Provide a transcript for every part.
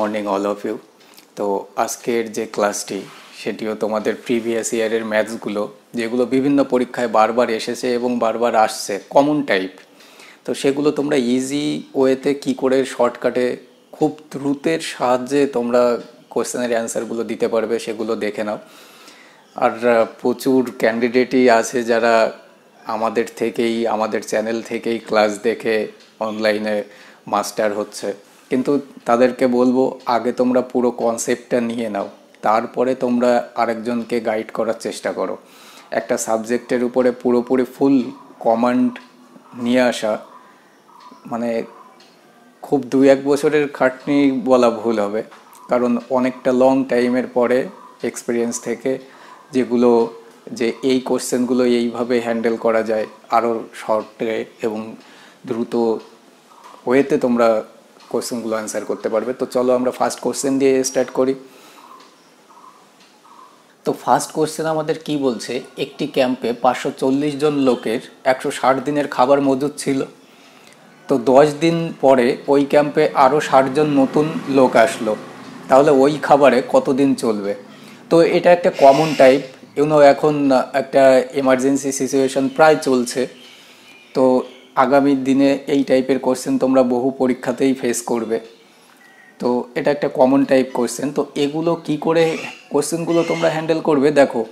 Morning all of you. তো আজকের যে ক্লাসটি সেটিও তোমাদের প্রিভিয়াস ইয়ারের ম্যাথসগুলো যেগুলো বিভিন্ন পরীক্ষায় বারবার এসেছে এবং বারবার আসছে কমন টাইপ, তো সেগুলো তোমরা ইজি ওয়েতে কী করে শর্টকাটে খুব দ্রুতের সাহায্যে তোমরা কোশ্চেনের অ্যান্সারগুলো দিতে পারবে সেগুলো দেখে নাও। আর প্রচুর ক্যান্ডিডেটই আছে যারা আমাদের চ্যানেল থেকেই ক্লাস দেখে অনলাইনে মাস্টার হচ্ছে, কিন্তু তাদেরকে বলবো আগে তোমরা পুরো কনসেপ্টটা নিয়ে নাও, তারপরে তোমরা আরেকজনকে গাইড করার চেষ্টা করো। একটা সাবজেক্টের উপরে পুরোপুরি ফুল কমান্ড নিয়ে আসা মানে খুব 2-1 বছরের খাটনি বলা ভুল হবে, কারণ অনেকটা লং টাইমের পরে এক্সপিরিয়েন্স থেকে যেগুলো যে এই কোশ্চেনগুলো এইভাবে হ্যান্ডেল করা যায় আরও শর্টে এবং দ্রুত ওয়েতে তোমরা কোশ্চেনগুলো অ্যান্সার করতে পারবে। তো চলো আমরা ফার্স্ট কোশ্চেন দিয়ে স্টার্ট করি। তো ফার্স্ট কোশ্চেন আমাদের কি বলছে, একটি ক্যাম্পে 540 জন লোকের 160 দিনের খাবার মজুদ ছিল। তো 10 দিন পরে ওই ক্যাম্পে আরও 60 জন নতুন লোক আসলো, তাহলে ওই খাবারে কতদিন চলবে? তো এটা একটা কমন টাইপ, এখন একটা এমার্জেন্সি সিচুয়েশন প্রায় চলছে, তো আগামী দিনে এই টাইপের কোশ্চেন তোমরা বহু পরীক্ষাতেই ফেস করবে। তো এটা একটা কমন টাইপ কোশ্চেন। তো এগুলো কি করে কোশ্চেনগুলো তোমরা হ্যান্ডেল করবে, দেখো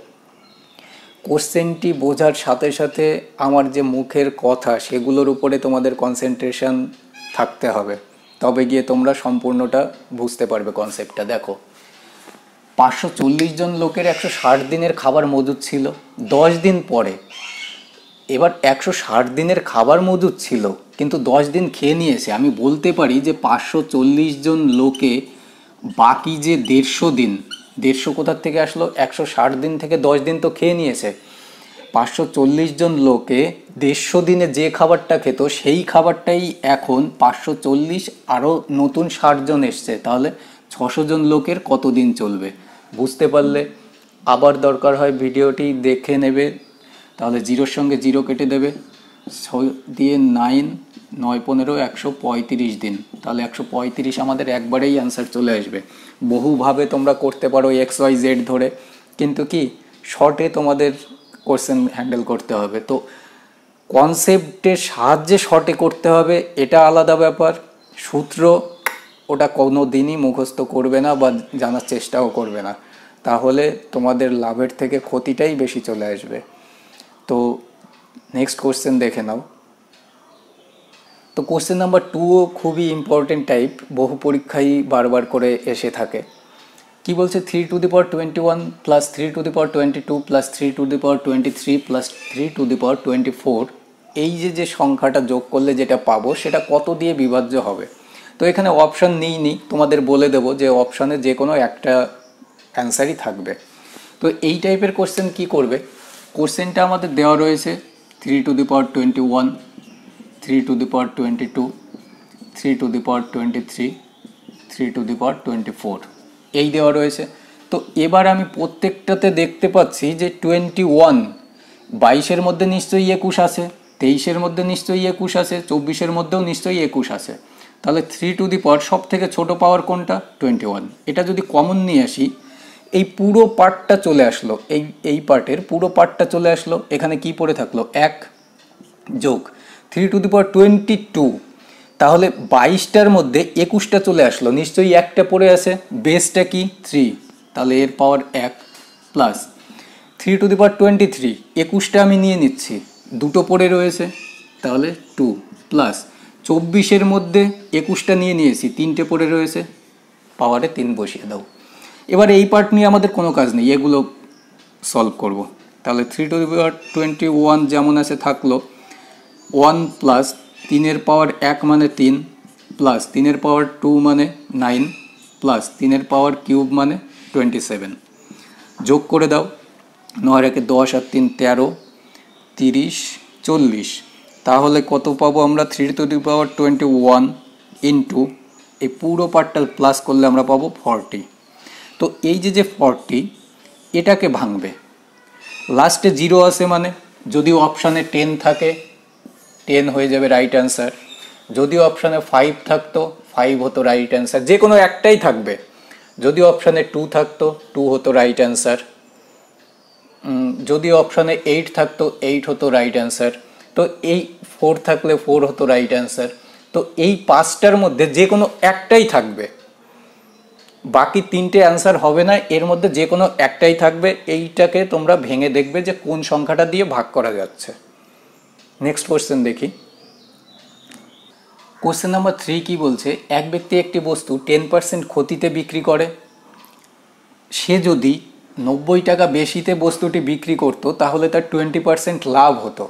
কোশ্চেনটি বোঝার সাথে সাথে আমার যে মুখের কথা সেগুলোর উপরে তোমাদের কনসেন্ট্রেশন থাকতে হবে, তবে গিয়ে তোমরা সম্পূর্ণটা বুঝতে পারবে কনসেপ্টটা। দেখো 540 জন লোকের 160 দিনের খাবার মজুদ ছিল 10 দিন পরে। এবার 160 দিনের খাবার মজুদ ছিল কিন্তু 10 দিন খেয়ে নিয়েছে, আমি বলতে পারি যে 540 জন লোকে বাকি যে 150 দিন, 150 কোথার থেকে আসলো, 160 দিন থেকে 10 দিন তো খেয়ে নিয়েছে। 540 জন লোকে 150 দিনে যে খাবারটা খেত সেই খাবারটাই এখন 540 আরও নতুন 60 জন এসছে, তাহলে 600 জন লোকের কতদিন চলবে? বুঝতে পারলে আবার দরকার হয় ভিডিওটি দেখে নেবে, তাহলে 0-র সঙ্গে 0 কেটে দেবে, 6 দিয়ে 9, 9 15 135 দিন, তাহলে 135 আমাদের একবারেই অ্যান্সার চলে আসবে। বহুভাবে তোমরা করতে পারো XYZ ধরে, কিন্তু কি শর্টে তোমাদের কোশ্চেন হ্যান্ডেল করতে হবে। তো কনসেপ্টের সাহায্যে শর্টে করতে হবে, এটা আলাদা ব্যাপার। সূত্র ওটা কোনো দিনই মুখস্থ করবে না বা জানার চেষ্টাও করবে না, তাহলে তোমাদের লাভের থেকে ক্ষতিটাই বেশি চলে আসবে। তো নেক্সট কোশ্চেন দেখে নাও। তো কোশ্চেন নাম্বার 2ও খুবই ইম্পর্টেন্ট টাইপ, বহু পরীক্ষায় বারবার করে এসে থাকে। কি বলছে, 3 to the power 21 plus 3 to the power 22 plus 3 to the power 23 plus 3 to the power 24, এই যে সংখ্যাটা যোগ করলে যেটা পাবো সেটা কত দিয়ে বিভাজ্য হবে? তো এখানে অপশান নিইনি, তোমাদের বলে দেবো যে অপশানে যে কোনো একটা অ্যান্সারই থাকবে। তো এই টাইপের কোশ্চেন কি করবে, কোশ্চেনটা আমাদের দেওয়া রয়েছে 3 to the power 21, 3 to the power 22, 3 to the power 23, 3 to the power 24 এই দেওয়া রয়েছে। তো এবার আমি প্রত্যেকটাতে দেখতে পাচ্ছি যে 21, 22-এর মধ্যে নিশ্চয়ই 21 আছে, 23-এর মধ্যে নিশ্চয়ই 21 আছে, 24-এর মধ্যেও নিশ্চয়ই 21 আছে, তাহলে 3 টু দি পাওয়ার সব থেকে ছোটো পাওয়ার কোনটা? 21। এটা যদি কমন নিয়ে আসি, এই পুরো পার্টটা চলে আসলো, এই পার্টের পুরো পার্টটা চলে আসলো, এখানে কি পড়ে থাকলো? 1 যোগ 3 টু দি পাওয়ার 22, তাহলে 22টার মধ্যে 21টা চলে আসলো, নিশ্চয়ই একটা পড়ে আছে, বেসটা কি? 3, তাহলে এর পাওয়ার 1 প্লাস 3 টু দি পাওয়ার 23, 21টা আমি নিয়ে নিচ্ছি, দুটো পড়ে রয়েছে, তাহলে 2 প্লাস 24-এর মধ্যে 21টা নিয়ে নিয়েছি, 3টে পড়ে রয়েছে, পাওয়ারে 3 বসিয়ে দাও। এবার এই পার্ট নিয়ে আমাদের কোনো কাজ নেই, এগুলো সলভ করব। তাহলে 3 টু দি পাওয়ার 21 যেমন আছে থাকলো, 1 প্লাস 3-এর পাওয়ার 1 মানে 3, প্লাস 3-এর পাওয়ার 2 মানে 9, প্লাস 3-এর পাওয়ার কিউব মানে 27, যোগ করে দাও, 9 একে 10 আর 3 13, 30, 40, তাহলে কত পাবো আমরা? 3 টু দি পাওয়ার 21 ইন্টু এই পুরো পার্টটা প্লাস করলে আমরা পাবো 40। তো এই যে 40 এটাকে ভাঙবে, লাস্টে 0 আছে মানে যদি অপশানে 10 থাকে 10 হয়ে যাবে রাইট অ্যান্সার, যদি অপশানে 5 থাকতো 5 হতো রাইট অ্যান্সার, যে কোনো একটাই থাকবে। যদি অপশানে 2 থাকতো 2 হতো রাইট অ্যান্সার, যদি অপশানে 8 থাকতো 8 হতো রাইট অ্যান্সার, তো এই 4 থাকলে 4 হতো রাইট অ্যান্সার। তো এই 5টার মধ্যে যে কোনো একটাই থাকবে, বাকি 3টে অ্যান্সার হবে না, এর মধ্যে যে কোনো একটাই থাকবে। এইটাকে তোমরা ভেঙে দেখবে যে কোন সংখ্যাটা দিয়ে ভাগ করা যাচ্ছে। নেক্সট কোশ্চেন দেখি। কোশ্চেন নাম্বার 3 কি বলছে, এক ব্যক্তি একটি বস্তু 10% ক্ষতিতে বিক্রি করে। সে যদি 90 টাকা বেশিতে বস্তুটি বিক্রি করত তাহলে তার 20% লাভ হতো,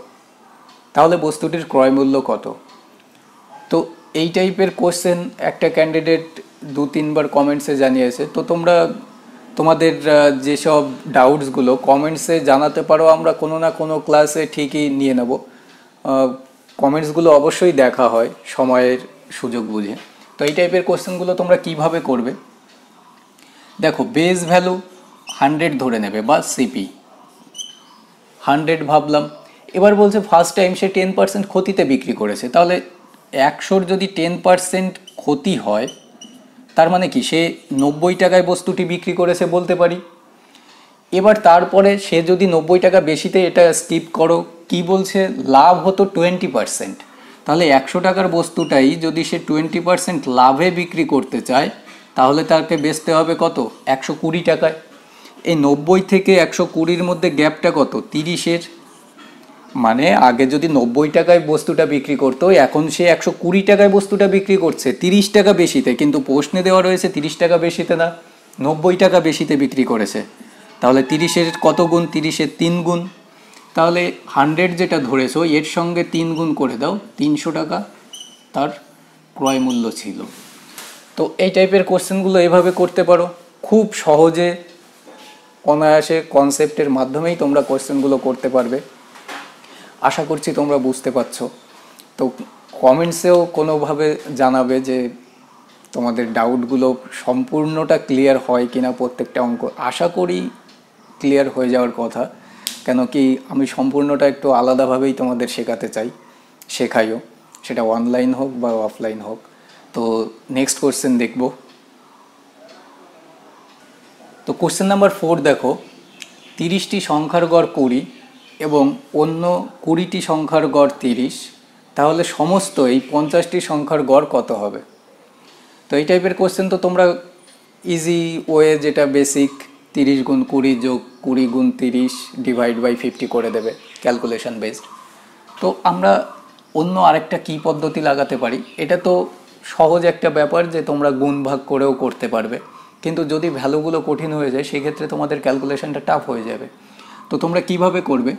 তাহলে বস্তুটির ক্রয় মূল্য কত? তো এই টাইপের কোশ্চেন একটা ক্যান্ডিডেট 2-3বার কমেন্টসে জানিয়েছে। তো তোমরা তোমাদের যেসব ডাউটসগুলো কমেন্টসে জানাতে পারো, আমরা কোনো না কোনো ক্লাসে ঠিকই নিয়ে নেব। কমেন্টসগুলো অবশ্যই দেখা হয় সময়ের সুযোগ বুঝে। তো এই টাইপের কোশ্চেনগুলো তোমরা কিভাবে করবে, দেখো বেস ভ্যালু 100 ধরে নেবে বা সিপি 100 ভাবলাম। এবার বলছে ফার্স্ট টাইম সে 10% ক্ষতিতে বিক্রি করেছে, তাহলে 100-র যদি 10% ক্ষতি হয় তার মানে কি সে 90 টাকায় বস্তুটি বিক্রি করেছে বলতে পারি। এবার তারপরে সে যদি 90 টাকা বেশিতে, এটা স্কিপ করো, কি বলছে লাভ হতো 20%, তাহলে 100 টাকার বস্তুটাই যদি সে 20% লাভে বিক্রি করতে চায় তাহলে তাকে বেচতে হবে কত, 120 টাকায়। এই 90 থেকে 120-র মধ্যে গ্যাপটা কত, 30-এর। মানে আগে যদি 90 টাকায় বস্তুটা বিক্রি করতো, এখন সে 120 টাকায় বস্তুটা বিক্রি করছে 30 টাকা বেশিতে, কিন্তু প্রশ্নে দেওয়া রয়েছে 30 টাকা বেশিতে না, 90 টাকা বেশিতে বিক্রি করেছে। তাহলে 30-এর কত গুণ, 30-এর 3 গুণ। তাহলে 100 যেটা ধরেছো এর সঙ্গে 3 গুণ করে দাও, 300 টাকা তার ক্রয় মূল্য ছিল। তো এই টাইপের কোশ্চেনগুলো এভাবে করতে পারো, খুব সহজে অনায়াসে কনসেপ্টের মাধ্যমেই তোমরা কোশ্চেনগুলো করতে পারবে। আশা করছি তোমরা বুঝতে পারছো। তো কমেন্টসেও কোনোভাবে জানাবে যে তোমাদের ডাউটগুলো সম্পূর্ণটা ক্লিয়ার হয় কিনা প্রত্যেকটা অঙ্ক। আশা করি ক্লিয়ার হয়ে যাওয়ার কথা, কেন কি আমি সম্পূর্ণটা একটু আলাদাভাবেই তোমাদের শেখাতে চাই, শেখাইও, সেটা অনলাইন হোক বা অফলাইন হোক। তো নেক্সট কোশ্চেন দেখব। তো কোশ্চেন নাম্বার 4 দেখো, 30টি সংখ্যার গড় 20 এবং অন্য 20টি সংখ্যার গড় 30, তাহলে সমস্ত এই 50টি সংখ্যার গড় কত হবে? তো এই টাইপের কোশ্চেন তো তোমরা ইজি ওয়ে, যেটা বেসিক 30 গুণ 20 যোগ 20 গুণ 30 ডিভাইড বাই 50 করে দেবে ক্যালকুলেশন বেসড। তো আমরা অন্য আরেকটা কী পদ্ধতি লাগাতে পারি, এটা তো সহজ একটা ব্যাপার যে তোমরা গুণ ভাগ করেও করতে পারবে, কিন্তু যদি ভ্যালুগুলো কঠিন হয়ে যায় সেক্ষেত্রে তোমাদের ক্যালকুলেশনটা টাফ হয়ে যাবে। তো তোমরা কিভাবে করবে,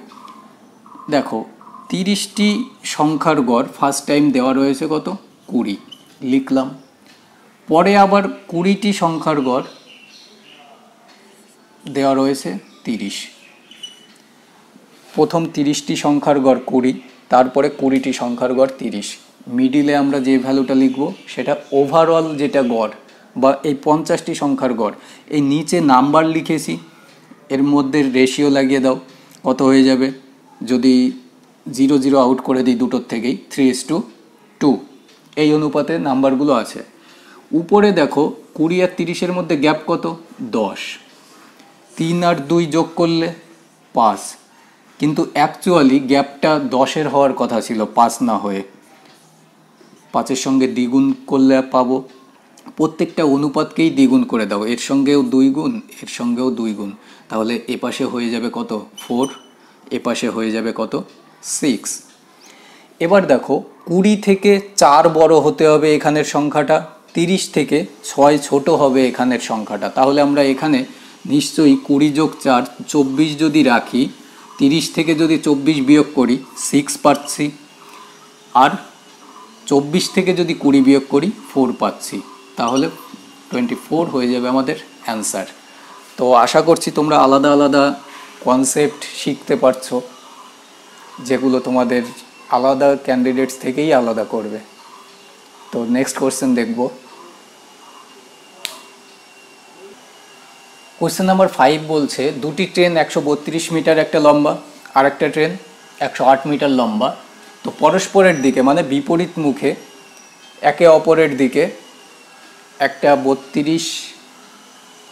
দেখো 30টি সংখ্যার গড় ফার্স্ট টাইম দেওয়া রয়েছে কত, 20 লিখলাম। পরে আবার 20টি সংখ্যার গড় দেওয়া রয়েছে 30। প্রথম 30টি সংখ্যার গড় 20, তারপরে 20টি সংখ্যার গড় 30। মিডিলে আমরা যে ভ্যালুটা লিখব সেটা ওভারঅল যেটা গড় বা এই 50টি সংখ্যার গড়। এই নিচে নাম্বার লিখেছি, এর মধ্যে রেশিও লাগিয়ে দাও, কত হয়ে যাবে, যদি 0 0 আউট করে দিই দুটোর থেকেই 3:2, এই অনুপাতে নাম্বারগুলো আছে। উপরে দেখো 20 আর 30-এর মধ্যে গ্যাপ কত, 10, 3 আর 2 যোগ করলে 5, কিন্তু অ্যাকচুয়ালি গ্যাপটা 10-এর হওয়ার কথা ছিল, 5 না হয়ে। 5-এর সঙ্গে দ্বিগুণ করলে পাবো, প্রত্যেকটা অনুপাতকেই দ্বিগুণ করে দাও, এর সঙ্গেও 2 গুণ, এর সঙ্গেও 2 গুণ, তাহলে এপাশে হয়ে যাবে কত, 4, এপাশে হয়ে যাবে কত, 6। এবার দেখো 20 থেকে 4 বড় হতে হবে এখানের সংখ্যাটা, 30 থেকে 6 ছোট হবে এখানের সংখ্যাটা। তাহলে আমরা এখানে নিশ্চয়ই 20 যোগ 4 24 যদি রাখি, 30 থেকে যদি 24 বিয়োগ করি 6 পাচ্ছি, আর 24 থেকে যদি 20 বিয়োগ করি 4 পাচ্ছি, তাহলে 24 হয়ে যাবে আমাদের অ্যান্সার। তো আশা করছি তোমরা আলাদা আলাদা কনসেপ্ট শিখতে পারছো, যেগুলো তোমাদের আলাদা ক্যান্ডিডেটস থেকেই আলাদা করবে। তো নেক্সট কোশ্চেন দেখব। কোশ্চেন নাম্বার 5 বলছে, দুটি ট্রেন 132 মিটার একটা লম্বা, আর একটা ট্রেন 108 মিটার লম্বা। তো পরস্পরের দিকে মানে বিপরীত মুখে একে অপরের দিকে একটা 32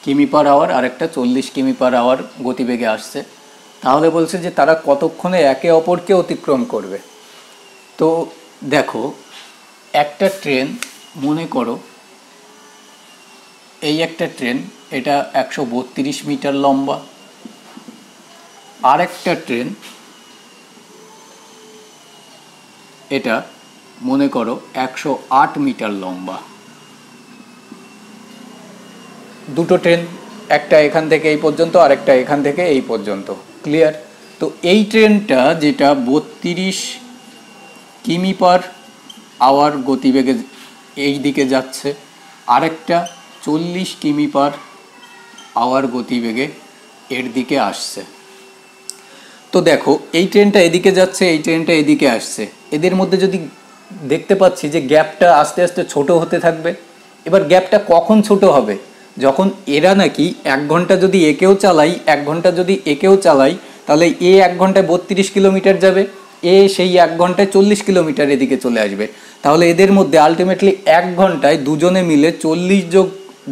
কিমি পার আওয়ার আর একটা 40 কিমি পার আওয়ার গতিবেগে আসছে, তাহলে বলছে যে তারা কতক্ষণে একে অপরকে অতিক্রম করবে। তো দেখো, একটা ট্রেন, মনে করো এই একটা ট্রেন, এটা 132 মিটার লম্বা, আর একটা ট্রেন এটা মনে করো 108 মিটার লম্বা। দুটো ট্রেন, একটা এখান থেকে এই পর্যন্ত আর একটা এখান থেকে এই পর্যন্ত, ক্লিয়ার? তো এই ট্রেনটা যেটা 32 কিমি পার আওয়ার গতিবেগে এই দিকে যাচ্ছে, আরেকটা 40 কিমি পার আওয়ার গতিবেগে এর দিকে আসছে। তো দেখো, এই ট্রেনটা এদিকে যাচ্ছে, এই ট্রেনটা এদিকে আসছে, এদের মধ্যে যদি দেখতে পাচ্ছি যে গ্যাপটা আস্তে আস্তে ছোট হতে থাকবে। এবার গ্যাপটা কখন ছোট হবে? যখন এরা নাকি 1 ঘন্টা যদি একেও চালাই, 1 ঘন্টা যদি একেও চালাই, তাহলে এ 1 ঘন্টায় 32 কিলোমিটার যাবে, এ সেই 1 ঘন্টায় 40 কিলোমিটার এদিকে চলে আসবে। তাহলে এদের মধ্যে আলটিমেটলি 1 ঘন্টায় দুজনে মিলে 40 যোগ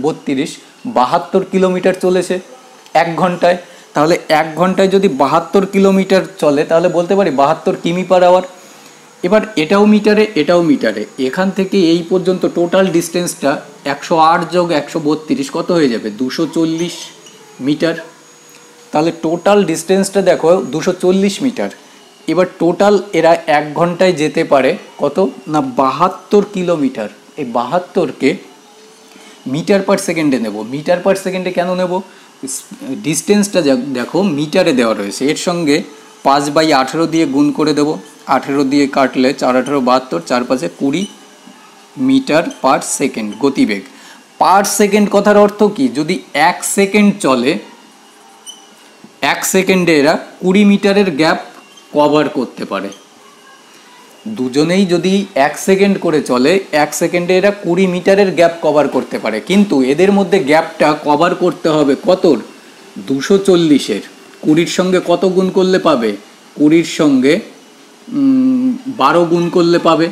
32 72 কিলোমিটার চলেছে 1 ঘন্টায়। তাহলে 1 ঘন্টায় যদি 72 কিলোমিটার চলে, তাহলে বলতে পারি 72 কিমি পার আওয়ার। এবার এটাও মিটারে, এটাও মিটারে, এখান থেকে এই পর্যন্ত টোটাল ডিস্টেন্সটা 108 যোগ 132 কত হয়ে যাবে? 240 মিটার। তাহলে টোটাল ডিস্টেন্সটা দেখো 240 মিটার। এবার টোটাল এরা 1 ঘন্টায় যেতে পারে কত না 72 কিলোমিটার। এই 72কে মিটার পার সেকেন্ডে নেব। মিটার পার সেকেন্ডে কেন নেব? ডিস্টেন্সটা দেখো মিটারে দেওয়া রয়েছে, এর সঙ্গে 5/18 দিয়ে গুণ করে দেব। 18 দিয়ে কাটলে 4 18 72, 4 5 20 মিটার পার সেকেন্ড গতিবেগ। পার সেকেন্ড কথার অর্থ কি? যদি 1 সেকেন্ড চলে, 1 সেকেন্ডে এরা 20 মিটারের গ্যাপ কভার করতে পারে। দুজনেই যদি 1 সেকেন্ড করে চলে, 1 সেকেন্ডে এরা 20 মিটারের গ্যাপ কভার করতে পারে। কিন্তু এদের মধ্যে গ্যাপটা কভার করতে হবে কতর? 240-এর। 20-র সঙ্গে কত গুণ করলে পাবে? 20-র সঙ্গে 12 গুণ করলে পাবে।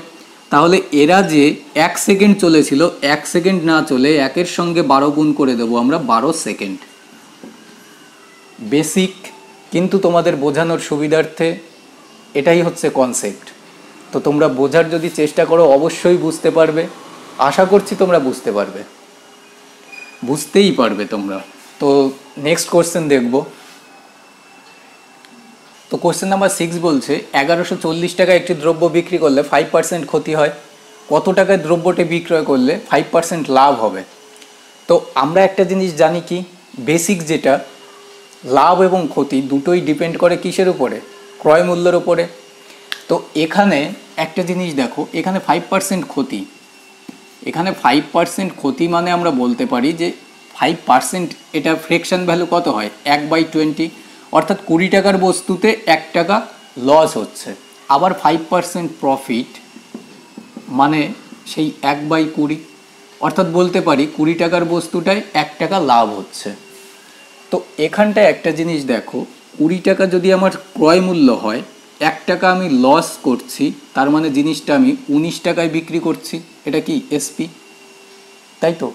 তাহলে এরা যে 1 সেকেন্ড চলেছিল, 1 সেকেন্ড না চলে 1-এর সঙ্গে 12 গুণ করে দেবো আমরা, 12 সেকেন্ড। বেসিক, কিন্তু তোমাদের বোঝানোর সুবিধার্থে এটাই হচ্ছে কনসেপ্ট। তো তোমরা বোঝার যদি চেষ্টা করো অবশ্যই বুঝতে পারবে। আশা করছি তোমরা বুঝতে পারবে, বুঝতেই পারবে তোমরা। তো নেক্সট কোশ্চেন দেখব। তো কোশ্চেন নাম্বার 6 বলছে 1140 টাকায় একটি দ্রব্য বিক্রি করলে 5% ক্ষতি হয়, কত টাকায় দ্রব্যটি বিক্রয় করলে 5% লাভ হবে? তো আমরা একটা জিনিস জানি কি, বেসিক যেটা, লাভ এবং ক্ষতি দুটোই ডিপেন্ড করে কিসের উপরে? ক্রয় মূল্যের উপরে। তো এখানে একটা জিনিস দেখো, এখানে 5% ক্ষতি, এখানে 5% ক্ষতি মানে আমরা বলতে পারি যে 5% এটা ফ্র্যাকশন ভ্যালু কত হয়? 1/20, অর্থাৎ 20 টাকার বস্তুতে 1 টাকা লস হচ্ছে। আবার 5% প্রফিট মানে সেই 1/20, অর্থাৎ বলতে পারি 20 টাকার বস্তুটায় 1 টাকা লাভ হচ্ছে। তো এখানটায় একটা জিনিস দেখো, 20 টাকা যদি আমার ক্রয় মূল্য হয়, 1 টাকা আমি লস করছি, তার মানে জিনিসটা আমি 19 টাকায় বিক্রি করছি। এটা কি এসপি? তাই তো।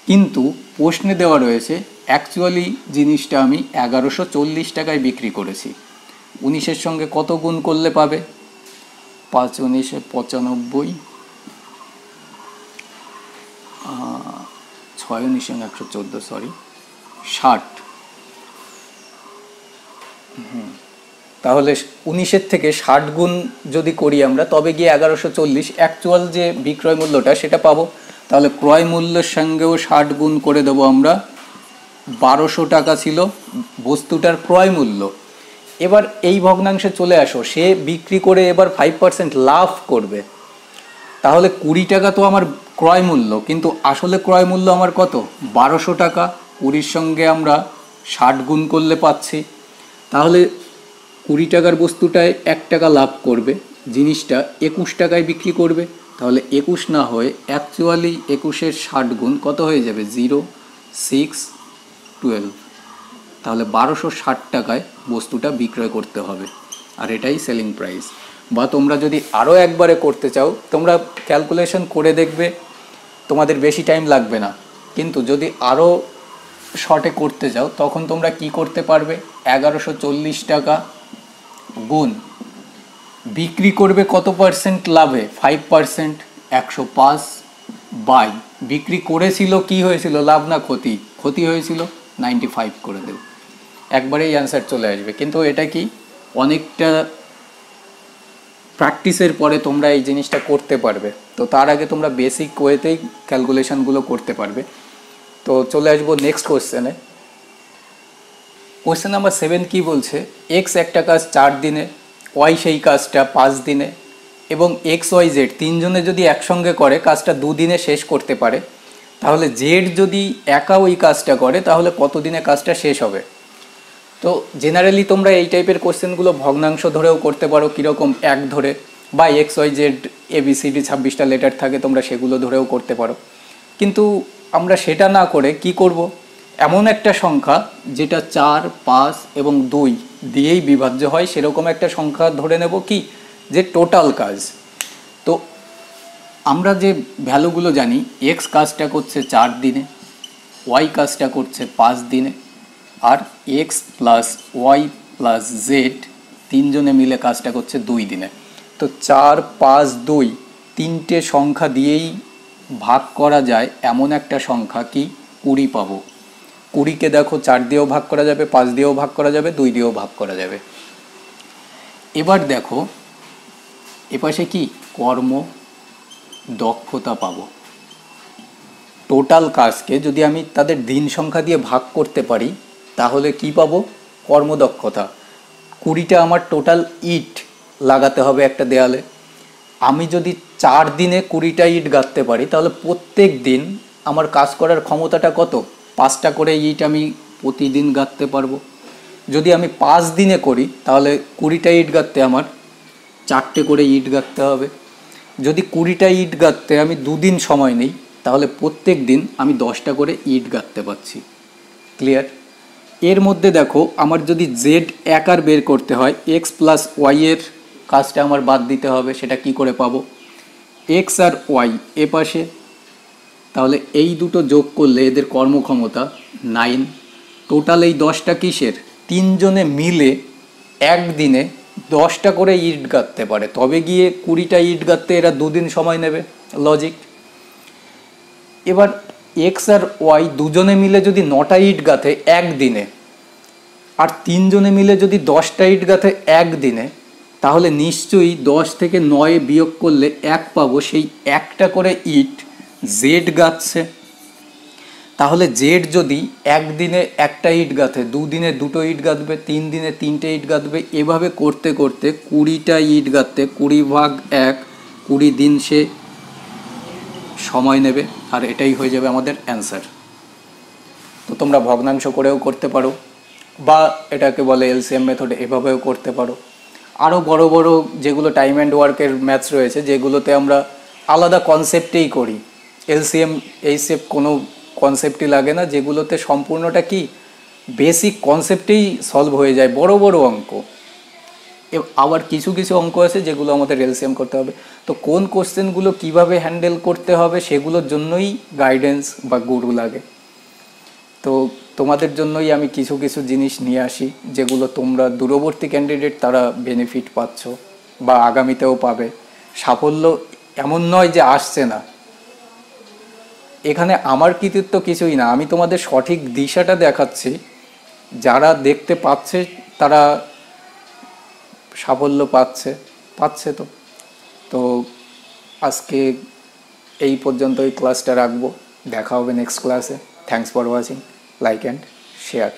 কিন্তু প্রশ্নে দেওয়া রয়েছে অ্যাকচুয়ালি জিনিসটা আমি 1140 টাকায় বিক্রি করেছি। 19-এর সঙ্গে কত গুণ করলে পাবে? 5 19 95, 6 19 114, সরি 60। তাহলে 19-এর থেকে 60 গুণ যদি করি আমরা, তবে গিয়ে 1140 অ্যাকচুয়াল যে বিক্রয় মূল্যটা সেটা পাবো। তাহলে ক্রয় মূল্যের সঙ্গেও 60 গুণ করে দেবো আমরা। 1200 টাকা ছিল বস্তুটার ক্রয় মূল্য। এবার এই ভগ্নাংশে চলে আসো, সে বিক্রি করে এবার 5% লাভ করবে। তাহলে 20 টাকা তো আমার ক্রয় মূল্য, কিন্তু আসলে ক্রয় মূল্য আমার কত? 1200 টাকা। 20-র সঙ্গে আমরা 60 গুণ করলে পাচ্ছি। তাহলে 20 টাকার বস্তুটায় 1 টাকা লাভ করবে, জিনিসটা 21 টাকায় বিক্রি করবে। তাহলে 21 না হয়ে অ্যাকচুয়ালি 21-এর 60 গুণ কত হয়ে যাবে? 0 6 12। তাহলে 1260 টাকায় বস্তুটা বিক্রয় করতে হবে, আর এটাই সেলিং প্রাইস। বা তোমরা যদি আরও একবারে করতে চাও, তোমরা ক্যালকুলেশন করে দেখবে তোমাদের বেশি টাইম লাগবে না। কিন্তু যদি আরও শর্টে করতে যাও তখন তোমরা কি করতে পারবে, 1140 টাকা গুণ বিক্রি করবে কত পার্সেন্ট লাভে, 5%, 105 বাই বিক্রি করেছিল কি হয়েছিল, লাভ না ক্ষতি, ক্ষতি হয়েছিল 95 করে দেবে, একবারেই অ্যান্সার চলে আসবে। কিন্তু এটা কি অনেকটা প্র্যাকটিসের পরে তোমরা এই জিনিসটা করতে পারবে। তো তার আগে তোমরা বেসিক ওয়েতেই ক্যালকুলেশনগুলো করতে পারবে। তো চলে আসবো নেক্সট কোয়েশ্চেনে। কোয়েশ্চেন নাম্বার 7 কি বলছে, এক্স একটা কাজ 4 দিনে, ওয়াই সেই কাজটা 5 দিনে এবং এক্স ওয়াই জেড তিনজনে যদি একসঙ্গে করে কাজটা 2 দিনে শেষ করতে পারে, তাহলে জেড যদি একা ওই কাজটা করে তাহলে কত দিনে কাজটা শেষ হবে। তো জেনারেলি তোমরা এই টাইপের কোশ্চেনগুলো ভগ্নাংশ ধরেও করতে পারো, কীরকম 1 ধরে, বা এক্স ওয়াই জেড ABCD 26টা লেটার থাকে তোমরা সেগুলো ধরেও করতে পারো। কিন্তু আমরা সেটা না করে কি করব, এমন একটা সংখ্যা যেটা 4, 5 এবং 2 দিয়েই বিভাজ্য হয় সেরকম একটা সংখ্যা ধরে নেব, কি যে টোটাল কাজ। তো আমরা যে ভ্যালুগুলো জানি, এক্স কাজটা করছে 4 দিনে, ওয়াই কাজটা করছে 5 দিনে, আর X plus Y plus Z তিনজনে মিলে কাজটা করছে 2 দিনে। তো 4, 5, 2 তিনটে সংখ্যা দিয়েই ভাগ করা যায় এমন একটা সংখ্যা কি 20 পাবো। 20কে দেখো 4 দিয়েও ভাগ করা যাবে, 5 দিয়েও ভাগ করা যাবে, 2 দিয়েও ভাগ করা যাবে। এবার দেখো এপাশে কি কর্ম দক্ষতা পাবো। টোটাল কাজকে যদি আমি তাদের দিন সংখ্যা দিয়ে ভাগ করতে পারি তাহলে কি পাবো, কর্মদক্ষতা। 20টা আমার টোটাল ইট লাগাতে হবে একটা দেয়ালে। আমি যদি 4 দিনে 20টা ইট গাঁথতে পারি তাহলে প্রত্যেক দিন আমার কাজ করার ক্ষমতাটা কত, 5টা করে ইট আমি প্রতিদিন গাঁথতে পারবো। যদি আমি 5 দিনে করি তাহলে 20টা ইট গাঁথতে আমার 4টে করে ইট গাঁথতে হবে। যদি 20টা ইট গাঁথতে আমি 2 দিন সময় নেই তাহলে প্রত্যেক দিন আমি 10টা করে ইট গাঁথতে পারছি। ক্লিয়ার? এর মধ্যে দেখো আমার যদি জেড একার বের করতে হয়, এক্স প্লাস ওয়াই এর কাজটা আমার বাদ দিতে হবে। সেটা কি করে পাবো, এক্স আর ওয়াই এ পাশে, তাহলে এই দুটো যোগ করলে এদের কর্মক্ষমতা 9। টোটাল এই 10টা কিসের, তিনজনে মিলে একদিনে 10টা করে ইট গাঁথতে পারে, তবে গিয়ে 20টা ইট গাঁথতে এরা 2 দিন সময় নেবে, লজিক। এবার এক্স আর ওয়াই দুজনে মিলে যদি 9টা ইট গাঁথে একদিনে, আর তিনজনে মিলে যদি 10টা ইট গাঁথে একদিনে, তাহলে নিশ্চয়ই 10 থেকে 9 বিয়োগ করলে 1 পাবো। সেই একটা করে ইট জেড গাঁথছে। তাহলে জেড যদি একদিনে একটা ইট গাঁথে, 2 দিনে 2টো ইট গাঁথবে, 3 দিনে 3টে ইট গাঁথবে, এভাবে করতে করতে 20টা ইট গাঁথতে 20 ভাগ 1, 20 দিন সে সময় নেবে, আর এটাই হয়ে যাবে আমাদের অ্যান্সার। তো তোমরা ভগ্নাংশ করেও করতে পারো, বা এটাকে বলে এলসিএম মেথড, এভাবেও করতে পারো। আরও বড় বড় যেগুলো টাইম অ্যান্ড ওয়ার্কের ম্যাথস রয়েছে যেগুলোতে আমরা আলাদা কনসেপ্টেই করি, এলসিএম এইচএফ কোনো কনসেপ্টই লাগে না, যেগুলোতে সম্পূর্ণটা কি বেসিক কনসেপ্টেই সলভ হয়ে যায়, বড় বড় অঙ্ক। আবার কিছু কিছু অঙ্ক আছে যেগুলো আমাদের এলসিএম করতে হবে। তো কোন কোশ্চেনগুলো কিভাবে হ্যান্ডেল করতে হবে সেগুলোর জন্যই গাইডেন্স বা গুরু লাগে। তো তোমাদের জন্যই আমি কিছু কিছু জিনিস নিয়ে আসি যেগুলো তোমরা দূরবর্তী ক্যান্ডিডেট তারা বেনিফিট পাচ্ছ বা আগামীতেও পাবে। সাফল্য এমন নয় যে আসছে না, এখানে আমার কৃতিত্ব কিছুই না, আমি তোমাদের সঠিক দিশাটা দেখাচ্ছি। যারা দেখতে পাচ্ছে তারা সাফল্য পাচ্ছে। তো আজকে এই পর্যন্তই ক্লাসটা রাখবো, দেখা হবে নেক্সট ক্লাসে। Thanks for watching, like and share.